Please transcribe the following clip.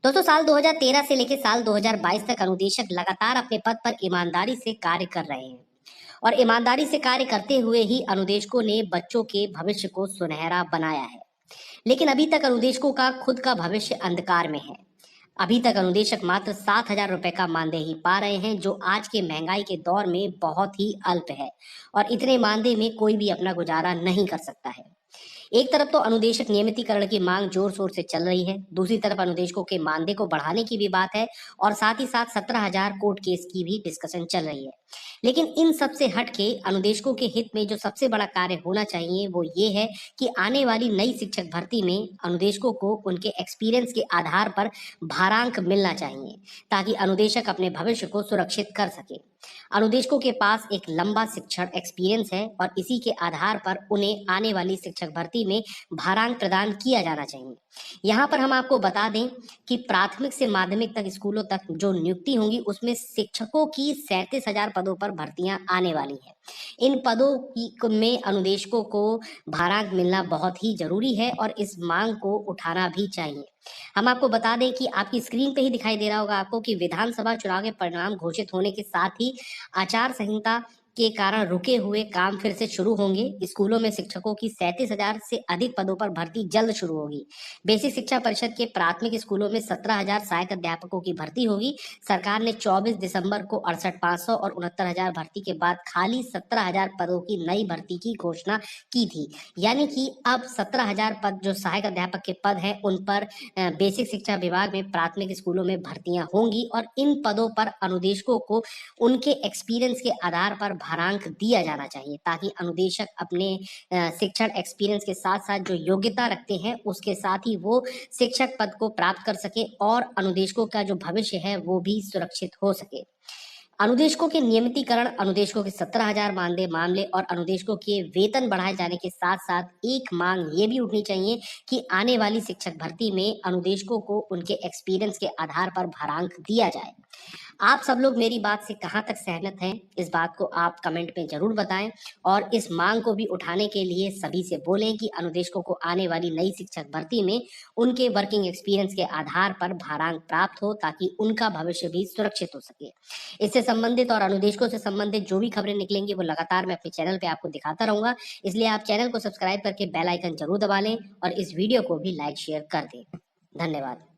दोस्तों, साल 2013 से लेकर साल 2022 तक अनुदेशक लगातार अपने पद पर ईमानदारी से कार्य कर रहे हैं और ईमानदारी से कार्य करते हुए ही अनुदेशकों ने बच्चों के भविष्य को सुनहरा बनाया है। लेकिन अभी तक अनुदेशकों का खुद का भविष्य अंधकार में है। अभी तक अनुदेशक मात्र 7,000 रुपए का मानदेय ही पा रहे हैं, जो आज के महंगाई के दौर में बहुत ही अल्प है और इतने मानदेय में कोई भी अपना गुजारा नहीं कर सकता है। एक तरफ तो अनुदेशक नियमितीकरण की मांग जोर शोर से चल रही है, दूसरी तरफ अनुदेशकों के मानदेय को बढ़ाने की भी बात है और साथ ही साथ 17,000 कोर्ट केस की भी डिस्कशन चल रही है। लेकिन इन सब से हट के अनुदेशकों के हित में जो सबसे बड़ा कार्य होना चाहिए वो ये है कि आने वाली नई शिक्षक भर्ती में अनुदेशकों को उनके एक्सपीरियंस के आधार पर भारांक मिलना चाहिए, ताकि अनुदेशक अपने भविष्य को सुरक्षित कर सके। अनुदेशकों के पास एक लंबा शिक्षण एक्सपीरियंस है और इसी के आधार पर उन्हें आने वाली शिक्षक भर्ती में भारांक प्रदान किया जाना चाहिए। यहाँ पर हम आपको बता दें कि प्राथमिक से माध्यमिक तक स्कूलों तक जो नियुक्ति होंगी उसमें शिक्षकों की 37,000 पदों पर भर्तियां आने वाली हैं। इन पदों की में अनुदेशकों को भारांक मिलना बहुत ही जरूरी है और इस मांग को उठाना भी चाहिए। हम आपको बता दें कि आपकी स्क्रीन पे ही दिखाई दे रहा होगा आपको कि विधानसभा चुनाव के परिणाम घोषित होने के साथ ही आचार संहिता के कारण रुके हुए काम फिर से शुरू होंगे। स्कूलों में शिक्षकों की 37,000 से अधिक पदों पर भर्ती जल्द शुरू होगी। बेसिक शिक्षा परिषद के प्राथमिक स्कूलों में 17,000 सहायक अध्यापकों की भर्ती होगी। सरकार ने 24 दिसंबर को 68,500 और 69,000 भर्ती के बाद खाली 17,000 पदों की नई भर्ती की घोषणा की थी। यानी कि अब 17,000 पद जो सहायक अध्यापक के पद हैं उन पर बेसिक शिक्षा विभाग में प्राथमिक स्कूलों में भर्तियां होंगी और इन पदों पर अनुदेशकों को उनके एक्सपीरियंस के आधार पर भारांक दिया जाना चाहिए, ताकि अनुदेशक अपने शिक्षण एक्सपीरियंस के साथ साथ जो योग्यता रखते हैं उसके साथ ही वो शिक्षक पद को प्राप्त कर सके और अनुदेशकों का जो भविष्य है वो भी सुरक्षित हो सके। अनुदेशकों के नियमितीकरण, अनुदेशकों के 17,000 मानदेय मामले और अनुदेशकों के वेतन बढ़ाए जाने के साथ साथ एक मांग ये भी उठनी चाहिए कि आने वाली शिक्षक भर्ती में अनुदेशकों को उनके एक्सपीरियंस के आधार पर भारांक दिया जाए। आप सब लोग मेरी बात से कहाँ तक सहमत हैं, इस बात को आप कमेंट में जरूर बताएं और इस मांग को भी उठाने के लिए सभी से बोलें कि अनुदेशकों को आने वाली नई शिक्षक भर्ती में उनके वर्किंग एक्सपीरियंस के आधार पर भारांक प्राप्त हो, ताकि उनका भविष्य भी सुरक्षित हो सके। इससे संबंधित और अनुदेशकों से संबंधित जो भी खबरें निकलेंगी वो लगातार मैं अपने चैनल पे आपको दिखाता रहूंगा, इसलिए आप चैनल को सब्सक्राइब करके बेल आइकन जरूर दबा लें और इस वीडियो को भी लाइक शेयर कर दें। धन्यवाद।